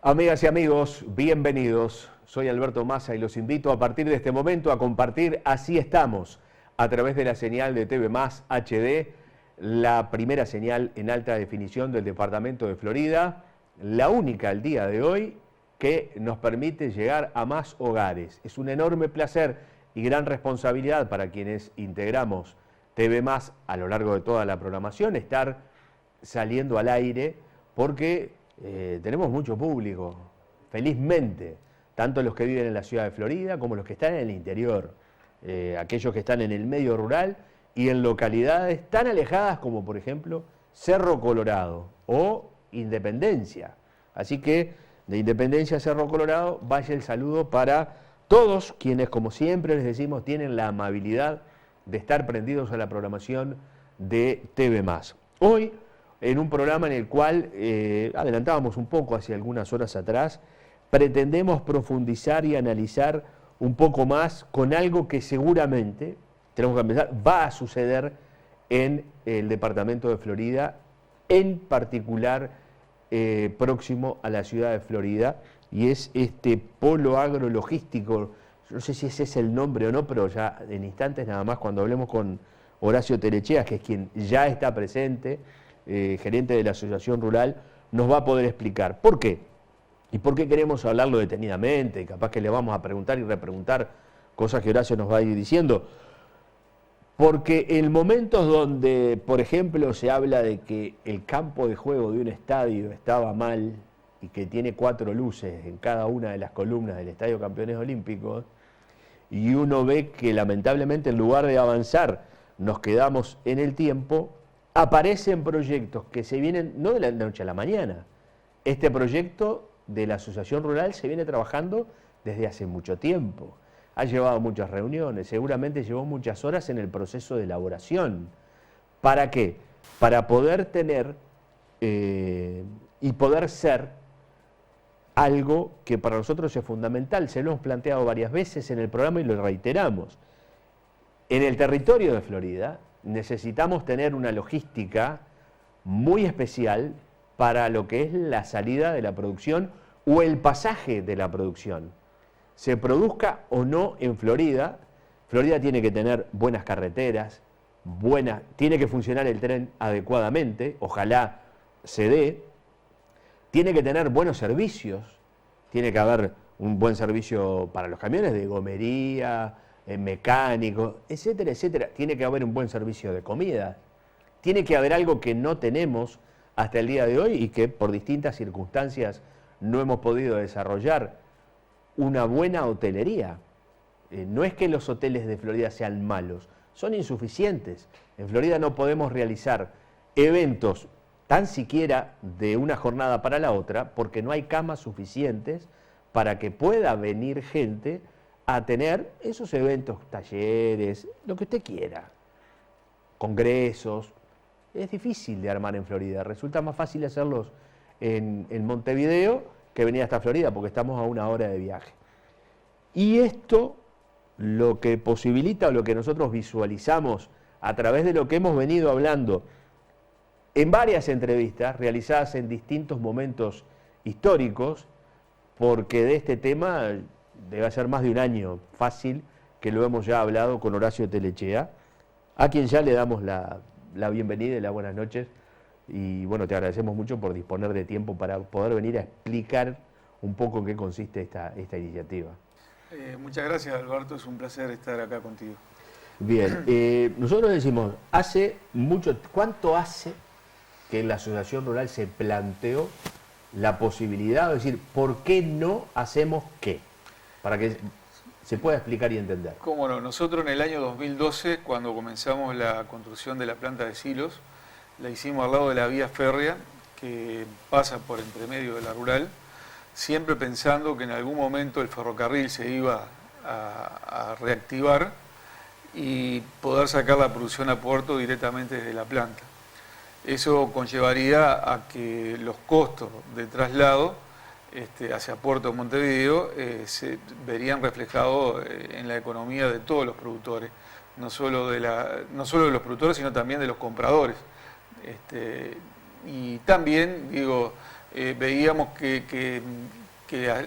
Amigas y amigos, bienvenidos. Soy Alberto Massa y los invito a partir de este momento a compartir Así Estamos a través de la señal de TV Más HD, la primera señal en alta definición del departamento de Florida, la única al día de hoy que nos permite llegar a más hogares. Es un enorme placer y gran responsabilidad para quienes integramos TV Más a lo largo de toda la programación estar saliendo al aire porque tenemos mucho público, felizmente, tanto los que viven en la ciudad de Florida como los que están en el interior, aquellos que están en el medio rural y en localidades tan alejadas como por ejemplo Cerro Colorado o Independencia. Así que de Independencia a Cerro Colorado vaya el saludo para todos quienes, como siempre les decimos, tienen la amabilidad de estar prendidos a la programación de TV+. Hoy, en un programa en el cual adelantábamos un poco hace algunas horas atrás, pretendemos profundizar y analizar un poco más con algo que seguramente, tenemos que empezar, va a suceder en el departamento de Florida, en particular próximo a la ciudad de Florida, y es este polo agrologístico. No sé si ese es el nombre o no, pero ya en instantes nada más, cuando hablemos con Horacio Telecheas, que es quien ya está presente, gerente de la Asociación Rural, nos va a poder explicar por qué. ¿Y por qué queremos hablarlo detenidamente? Capaz que le vamos a preguntar y repreguntar cosas que Horacio nos va a ir diciendo. Porque en momentos donde, por ejemplo, se habla de que el campo de juego de un estadio estaba mal y que tiene 4 luces en cada una de las columnas del Estadio Campeones Olímpicos, y uno ve que lamentablemente en lugar de avanzar nos quedamos en el tiempo, aparecen proyectos que se vienen no de la noche a la mañana. Este proyecto de la Asociación Rural se viene trabajando desde hace mucho tiempo. Ha llevado muchas reuniones, seguramente llevó muchas horas en el proceso de elaboración. ¿Para qué? Para poder tener y poder ser algo que para nosotros es fundamental. Se lo hemos planteado varias veces en el programa y lo reiteramos. En el territorio de Florida necesitamos tener una logística muy especial para lo que es la salida de la producción o el pasaje de la producción. Se produzca o no en Florida, Florida tiene que tener buenas carreteras, tiene que funcionar el tren adecuadamente, ojalá se dé, tiene que tener buenos servicios, tiene que haber un buen servicio para los camiones de gomería, mecánicos, etcétera, etcétera. Tiene que haber un buen servicio de comida, tiene que haber algo que no tenemos hasta el día de hoy y que por distintas circunstancias no hemos podido desarrollar, una buena hotelería. No es que los hoteles de Florida sean malos, son insuficientes. En Florida no podemos realizar eventos tan siquiera de una jornada para la otra porque no hay camas suficientes para que pueda venir gente a tener esos eventos, talleres, lo que usted quiera, congresos. Es difícil de armar en Florida, resulta más fácil hacerlos en Montevideo que venir hasta Florida porque estamos a 1 hora de viaje. Y esto lo que posibilita o lo que nosotros visualizamos a través de lo que hemos venido hablando en varias entrevistas realizadas en distintos momentos históricos, porque de este tema debe ser más de 1 año fácil que lo hemos ya hablado con Horacio Telechea, a quien ya le damos la bienvenida y las buenas noches. Y bueno, te agradecemos mucho por disponer de tiempo para poder venir a explicar un poco en qué consiste esta iniciativa. Muchas gracias, Alberto, es un placer estar acá contigo. Bien, nosotros decimos, ¿cuánto hace que la Asociación Rural se planteó la posibilidad de decir, ¿por qué no hacemos qué? Para que se pueda explicar y entender. Cómo no, nosotros en el año 2012, cuando comenzamos la construcción de la planta de silos, la hicimos al lado de la vía férrea que pasa por entre medio de la rural, siempre pensando que en algún momento el ferrocarril se iba a reactivar y poder sacar la producción a puerto directamente desde la planta. Eso conllevaría a que los costos de traslado hacia Puerto Montevideo se verían reflejados en la economía de todos los productores, no solo de los productores, sino también de los compradores. Y también, veíamos que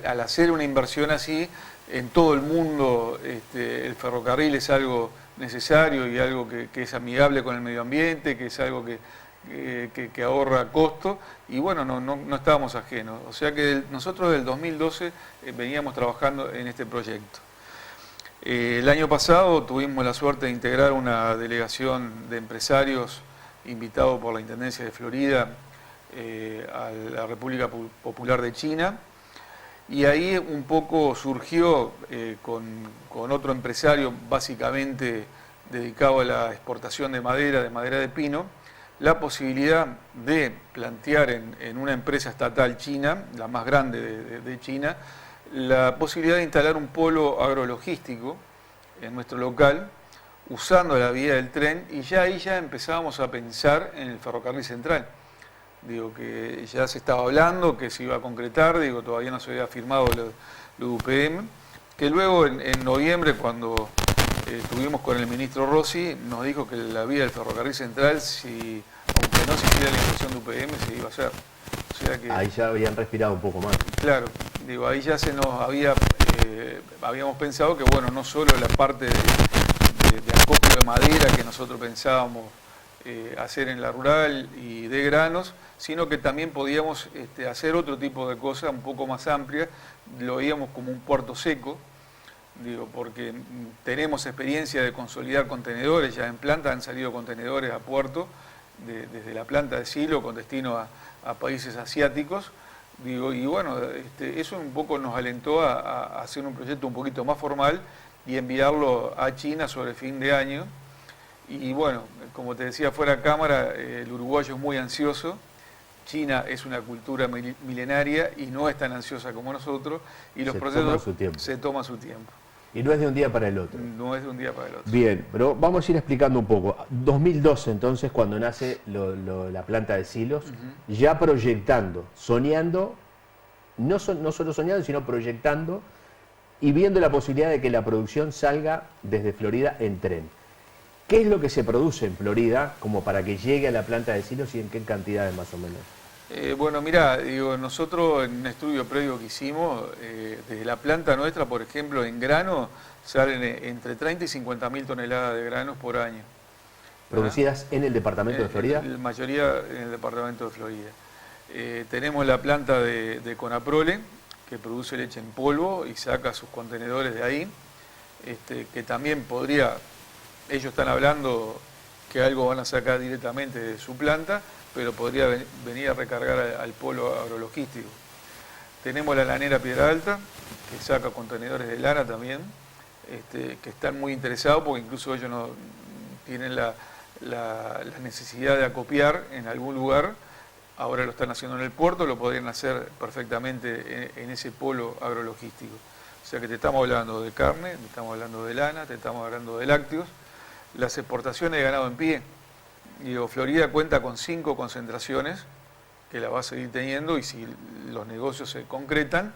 al hacer una inversión así, en todo el mundo el ferrocarril es algo necesario y algo que es amigable con el medio ambiente, que es algo que ahorra costo, y bueno, no estábamos ajenos. O sea que nosotros del 2012 veníamos trabajando en este proyecto. El año pasado tuvimos la suerte de integrar una delegación de empresarios invitados por la Intendencia de Florida a la República Popular de China, y ahí un poco surgió con otro empresario básicamente dedicado a la exportación de madera de pino, la posibilidad de plantear en una empresa estatal china, la más grande de China, la posibilidad de instalar un polo agrologístico en nuestro local, usando la vía del tren, y ya ahí ya empezábamos a pensar en el ferrocarril central. Digo, que ya se estaba hablando, que se iba a concretar, digo, todavía no se había firmado lo UPM, que luego en noviembre, cuando estuvimos con el ministro Rossi, nos dijo que la vía del ferrocarril central, aunque no se hiciera la inversión de UPM, se iba a hacer. O sea que, ahí ya habían respirado un poco más. Claro, digo, ahí ya se nos habíamos pensado que, bueno, no solo la parte de acopio de madera que nosotros pensábamos hacer en la rural y de granos, sino que también podíamos hacer otro tipo de cosas un poco más amplias. Lo veíamos como un puerto seco, digo, porque tenemos experiencia de consolidar contenedores, ya en planta han salido contenedores a puerto, desde la planta de Silo con destino a países asiáticos, digo, y bueno, eso un poco nos alentó a hacer un proyecto un poquito más formal y enviarlo a China sobre fin de año. Y bueno, como te decía fuera de cámara, el uruguayo es muy ansioso. China es una cultura milenaria y no es tan ansiosa como nosotros, y los procesos se toman su tiempo. Y no es de un día para el otro. No es de un día para el otro. Bien, pero vamos a ir explicando un poco. 2012 entonces, cuando nace la planta de Silos, ya proyectando, soñando, no solo soñando, sino proyectando y viendo la posibilidad de que la producción salga desde Florida en tren. ¿Qué es lo que se produce en Florida como para que llegue a la planta de Silos y en qué cantidades más o menos? Bueno, mira, digo, nosotros en un estudio previo que hicimos, desde la planta nuestra, por ejemplo, en grano, salen entre 30 y 50 mil toneladas de granos por año. ¿Producidas en el departamento de Florida? La mayoría en el departamento de Florida. Tenemos la planta de Conaprole, que produce leche en polvo y saca sus contenedores de ahí, que también podría, ellos están hablando que algo van a sacar directamente de su planta, pero podría venir a recargar al polo agrologístico. Tenemos la lanera Piedra Alta, que saca contenedores de lana también, que están muy interesados porque incluso ellos no tienen la necesidad de acopiar en algún lugar. Ahora lo están haciendo en el puerto, lo podrían hacer perfectamente en ese polo agrologístico. O sea que te estamos hablando de carne, te estamos hablando de lana, te estamos hablando de lácteos. Las exportaciones de ganado en pie. Digo, Florida cuenta con 5 concentraciones que la va a seguir teniendo, y si los negocios se concretan,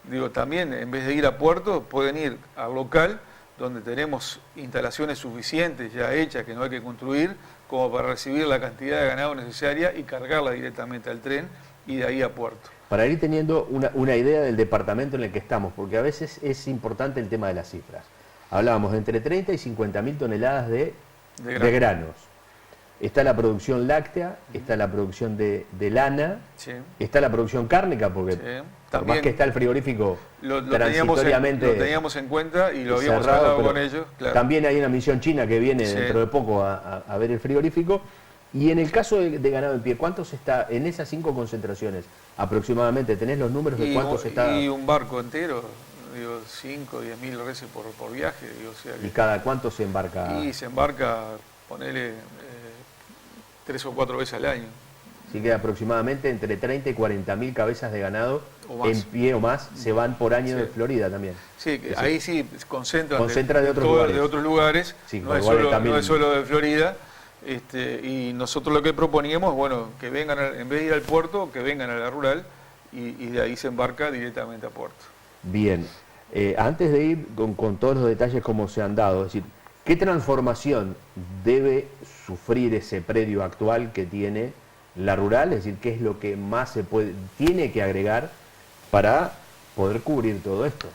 digo, también en vez de ir a puerto, pueden ir al local, donde tenemos instalaciones suficientes ya hechas que no hay que construir, como para recibir la cantidad de ganado necesaria y cargarla directamente al tren y de ahí a puerto. Para ir teniendo una idea del departamento en el que estamos, porque a veces es importante el tema de las cifras. Hablábamos de entre 30 y 50 mil toneladas de granos. Está la producción láctea, está la producción de lana, sí, está la producción cárnica, porque sí, por más que está el frigorífico transitoriamente lo teníamos en cuenta y lo habíamos cerrado, hablado con ellos. Claro. También hay una misión china que viene dentro de poco a ver el frigorífico. Y en el caso de ganado en pie, ¿cuántos está en esas 5 concentraciones aproximadamente? ¿Tenés los números de cuántos está? Y un barco entero. Digo, 5 o 10 mil reses por viaje. Digo, o sea que, ¿y cada cuánto se embarca? Y se embarca, ponele 3 o 4 veces al año. Así que aproximadamente entre 30 y 40 mil cabezas de ganado en pie o más se van por año de Florida también. Sí, ahí sí concentran de otros lugares, sí, no es solo de Florida. Y nosotros lo que proponíamos, bueno, que vengan, en vez de ir al puerto, que vengan a la rural y de ahí se embarca directamente a puerto. Bien. Antes de ir con todos los detalles como se han dado, es decir, ¿qué transformación debe sufrir ese predio actual que tiene la rural, es decir, qué es lo que más tiene que agregar para poder cubrir todo esto.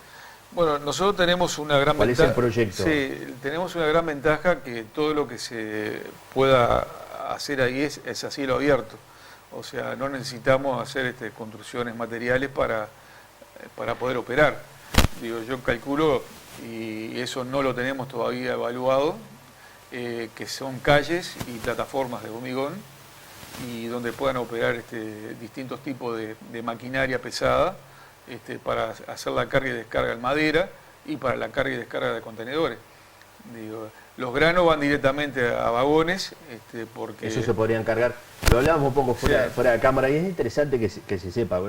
Bueno, nosotros tenemos una gran ventaja. ¿Cuál es el proyecto? Sí, tenemos una gran ventaja que todo lo que se pueda hacer ahí es a cielo abierto. O sea, no necesitamos hacer construcciones materiales para poder operar. Digo, yo calculo, y eso no lo tenemos todavía evaluado, que son calles y plataformas de hormigón y donde puedan operar distintos tipos de maquinaria pesada para hacer la carga y descarga en madera y para la carga y descarga de contenedores. Digo, los granos van directamente a vagones porque... Eso se podrían cargar. Lo hablábamos un poco fuera de cámara y es interesante que se sepa.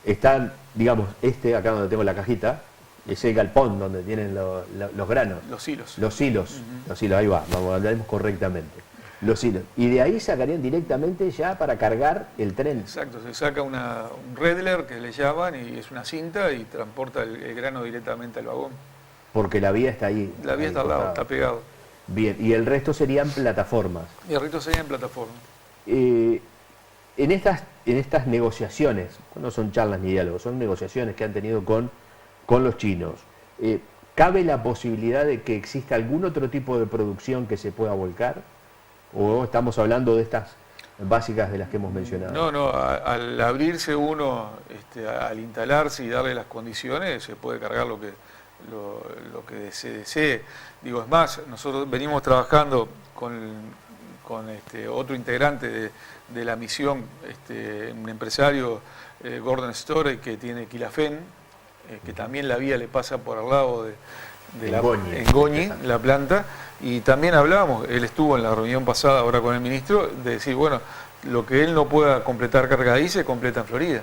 Están, digamos, acá donde tengo la cajita, es el galpón donde tienen los granos. Los silos. Los silos, los hilos, ahí va, hablaremos correctamente. Los hilos. Y de ahí sacarían directamente ya para cargar el tren. Exacto, se saca un redler que le llaman y es una cinta y transporta el grano directamente al vagón. Porque la vía está ahí. La vía está al lado, está pegado. Bien, y el resto serían plataformas. Y el resto serían plataformas. En estas negociaciones, no son charlas ni diálogos, son negociaciones que han tenido con los chinos, ¿cabe la posibilidad de que exista algún otro tipo de producción que se pueda volcar? ¿O estamos hablando de estas básicas de las que hemos mencionado? No, al abrirse uno, al instalarse y darle las condiciones, se puede cargar lo que se desee. Digo, es más, nosotros venimos trabajando con otro integrante de la misión, un empresario, Gordon Story, que tiene Quilafén, que también la vía le pasa por al lado en Goñi, la planta, y también hablábamos, él estuvo en la reunión pasada ahora con el ministro, de decir, bueno, lo que él no pueda completar carga ahí se completa en Florida.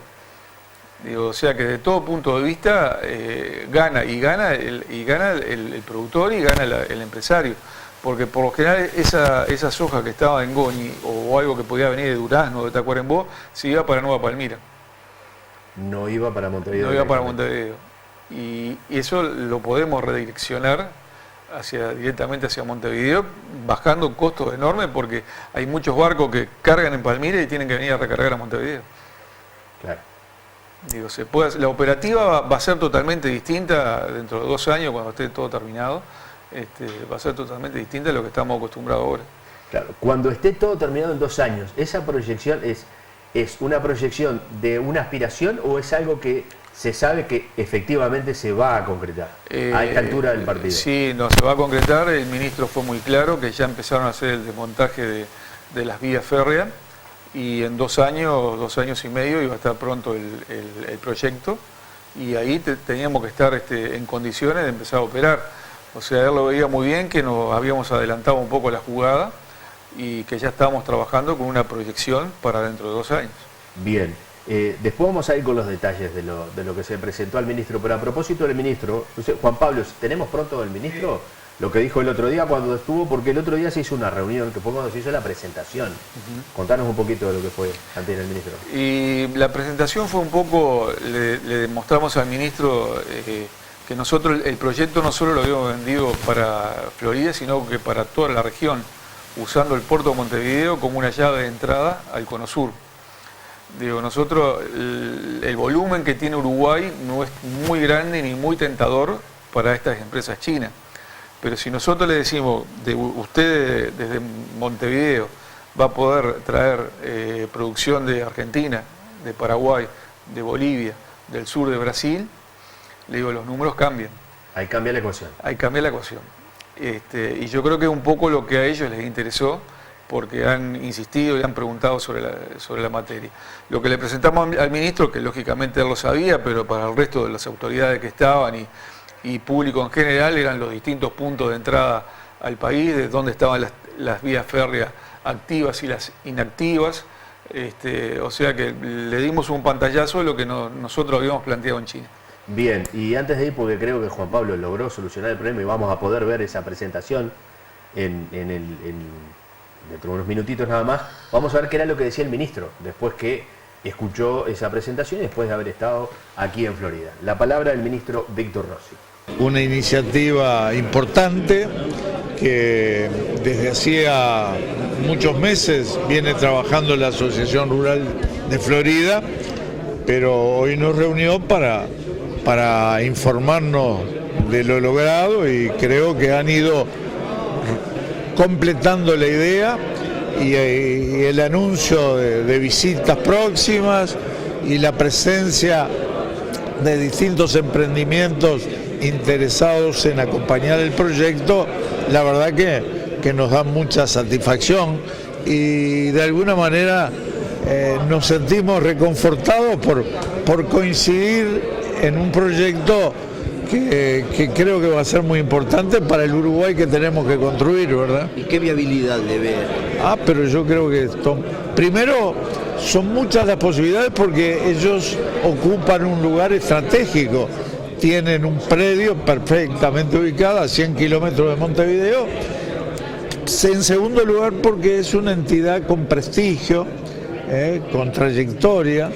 Digo, o sea que de todo punto de vista gana el productor y gana el empresario, porque por lo general esa soja que estaba en Goñi o algo que podía venir de Durazno, de Tacuarembó, se iba para Nueva Palmira. No iba para Montevideo. No iba para Montevideo. Y eso lo podemos redireccionar directamente hacia Montevideo, bajando costos enormes, porque hay muchos barcos que cargan en Palmira y tienen que venir a recargar a Montevideo. Claro. Digo, la operativa va a ser totalmente distinta dentro de 2 años, cuando esté todo terminado, va a ser totalmente distinta a lo que estamos acostumbrados ahora. Claro, cuando esté todo terminado en 2 años, ¿esa proyección es una proyección de una aspiración o es algo que se sabe que efectivamente se va a concretar a esta altura del partido? Sí, no, se va a concretar. El ministro fue muy claro que ya empezaron a hacer el desmontaje de las vías férreas y en 2 años, 2 años y medio iba a estar pronto el proyecto y ahí teníamos que estar en condiciones de empezar a operar. O sea, él lo veía muy bien que nos habíamos adelantado un poco la jugada y que ya estábamos trabajando con una proyección para dentro de 2 años. Bien, después vamos a ir con los detalles de lo que se presentó al ministro, pero a propósito del ministro, Juan Pablo, ¿tenemos pronto del ministro? Lo que dijo el otro día cuando estuvo, porque el otro día se hizo una reunión, que fue cuando se hizo la presentación. Contanos un poquito de lo que fue antes del ministro. Y la presentación fue un poco, le demostramos al ministro que nosotros el proyecto no solo lo habíamos vendido para Florida, sino que para toda la región, usando el puerto de Montevideo como una llave de entrada al Cono Sur. Digo, nosotros, el volumen que tiene Uruguay no es muy grande ni muy tentador para estas empresas chinas. Pero si nosotros le decimos, usted desde Montevideo va a poder traer producción de Argentina, de Paraguay, de Bolivia, del sur de Brasil, le digo, los números cambian. Ahí cambia la ecuación. Ahí cambia la ecuación. Y yo creo que es un poco lo que a ellos les interesó, porque han insistido y han preguntado sobre la materia. Lo que le presentamos al ministro, que lógicamente él lo sabía, pero para el resto de las autoridades que estaban y público en general, eran los distintos puntos de entrada al país, de dónde estaban las vías férreas activas y las inactivas. O sea que le dimos un pantallazo de lo que nosotros habíamos planteado en China. Bien, y antes de ir, porque creo que Juan Pablo logró solucionar el problema y vamos a poder ver esa presentación dentro de unos minutitos nada más, vamos a ver qué era lo que decía el ministro, después que escuchó esa presentación y después de haber estado aquí en Florida. La palabra del ministro Víctor Rossi. Una iniciativa importante que desde hacía muchos meses viene trabajando la Asociación Rural de Florida, pero hoy nos reunió para informarnos de lo logrado y creo que han ido completando la idea y el anuncio de visitas próximas y la presencia de distintos emprendimientos interesados en acompañar el proyecto, la verdad que nos da mucha satisfacción y de alguna manera nos sentimos reconfortados por coincidir en un proyecto que creo que va a ser muy importante para el Uruguay que tenemos que construir, ¿verdad? ¿Y qué viabilidad le ve? Pero yo creo que primero son muchas las posibilidades porque ellos ocupan un lugar estratégico, tienen un predio perfectamente ubicado a 100 kilómetros de Montevideo. En segundo lugar porque es una entidad con prestigio, con trayectoria,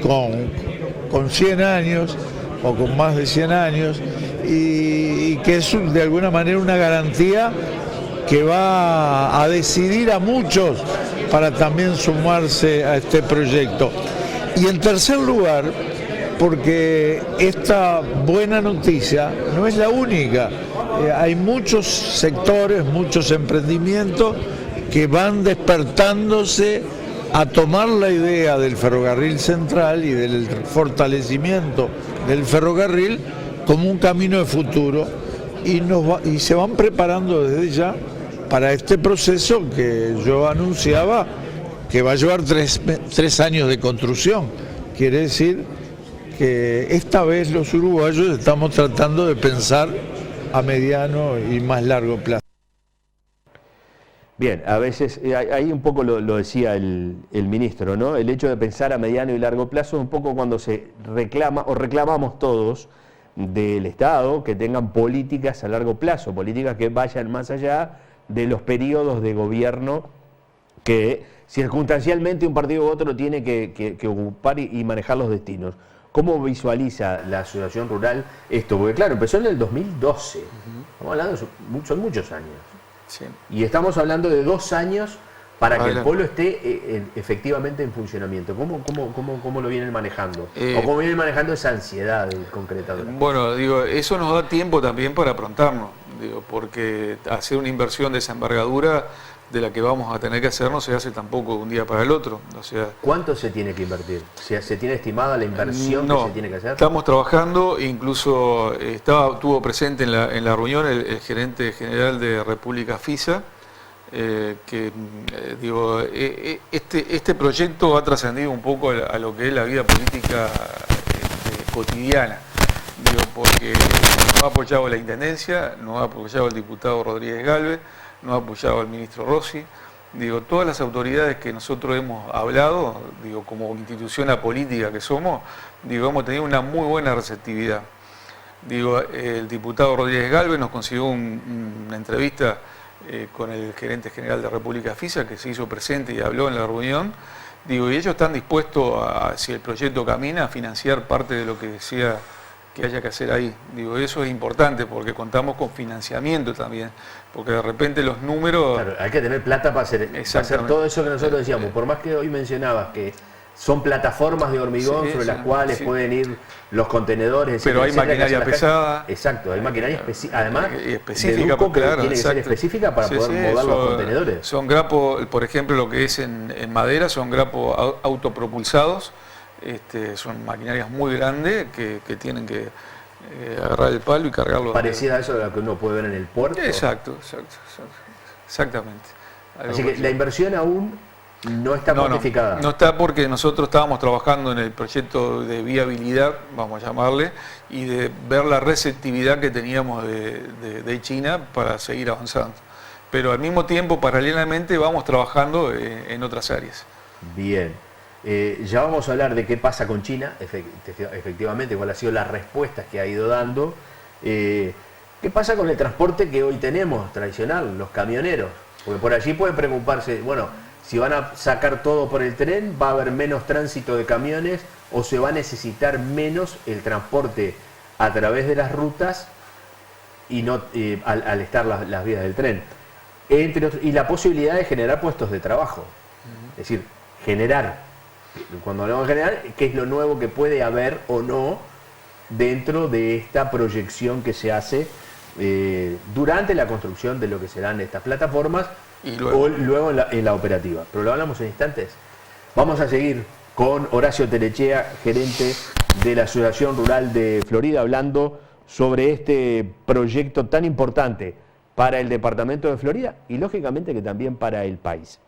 con 100 años o con más de 100 años y que es de alguna manera una garantía que va a decidir a muchos para también sumarse a este proyecto. Y en tercer lugar, porque esta buena noticia no es la única, hay muchos sectores, muchos emprendimientos que van despertándose a tomar la idea del ferrocarril central y del fortalecimiento del ferrocarril como un camino de futuro y se van preparando desde ya para este proceso que yo anunciaba que va a llevar 3 años de construcción. Quiere decir que esta vez los uruguayos estamos tratando de pensar a mediano y más largo plazo. Bien, a veces, ahí un poco lo decía el ministro, ¿no? El hecho de pensar a mediano y largo plazo es un poco cuando se reclama o reclamamos todos del Estado que tengan políticas a largo plazo, políticas que vayan más allá de los periodos de gobierno que circunstancialmente un partido u otro tiene que ocupar y manejar los destinos. ¿Cómo visualiza la Asociación Rural esto? Porque claro, empezó en el 2012, estamos hablando, son muchos años. Sí. Y estamos hablando de 2 años para que el polo esté efectivamente en funcionamiento. ¿Cómo lo vienen manejando? ¿O cómo vienen manejando esa ansiedad concreta? Bueno, digo, eso nos da tiempo también para aprontarnos, digo, porque hacer una inversión de esa envergadura de la que vamos a tener que hacer no se hace tampoco de un día para el otro. O sea, ¿cuánto se tiene que invertir? ¿Se tiene estimada la inversión que se tiene que hacer? Estamos trabajando, incluso estuvo presente en la reunión el gerente general de República FISA, este proyecto ha trascendido un poco a lo que es la vida política cotidiana, porque nos ha apoyado la Intendencia, nos ha apoyado el diputado Rodríguez Galvez, nos ha apoyado el ministro Rossi, todas las autoridades que nosotros hemos hablado, como institución apolítica que somos, hemos tenido una muy buena receptividad. El diputado Rodríguez Galvez nos consiguió una entrevista con el gerente general de República FISA, que se hizo presente y habló en la reunión, y ellos están dispuestos si el proyecto camina, a financiar parte de lo que sea que haya que hacer ahí. Eso es importante porque contamos con financiamiento también, porque de repente los números... Claro, hay que tener plata para hacer todo eso que nosotros decíamos, por más que hoy mencionabas que son plataformas de hormigón sobre las cuales pueden ir los contenedores, pero hay maquinaria pesada. Exacto, hay maquinaria además específica, que tiene que ser específica para poder mover los contenedores. Son grapos, por ejemplo, lo que es en madera, son grapos autopropulsados. Son maquinarias muy grandes que tienen que agarrar el palo y cargarlo. Parecida a eso de lo que uno puede ver en el puerto. Exactamente. Así que la inversión aún no está cuantificada. No está, porque nosotros estábamos trabajando en el proyecto de viabilidad, vamos a llamarle, y de ver la receptividad que teníamos de China para seguir avanzando. Pero al mismo tiempo, paralelamente, vamos trabajando en otras áreas. Bien. Ya vamos a hablar de qué pasa con China, efectivamente, cuáles han sido las respuestas que ha ido dando. ¿Qué pasa con el transporte que hoy tenemos, tradicional, los camioneros? Porque por allí pueden preocuparse, bueno, si van a sacar todo por el tren, va a haber menos tránsito de camiones o se va a necesitar menos el transporte a través de las rutas y no al estar las vías del tren. y la posibilidad de generar puestos de trabajo. Es decir, generar, cuando hablamos de generar, ¿qué es lo nuevo que puede haber o no dentro de esta proyección que se hace durante la construcción de lo que serán estas plataformas y luego, o luego en la operativa? Pero lo hablamos en instantes. Vamos a seguir con Horacio Telechea, gerente de la Asociación Rural de Florida, hablando sobre este proyecto tan importante para el departamento de Florida y lógicamente que también para el país.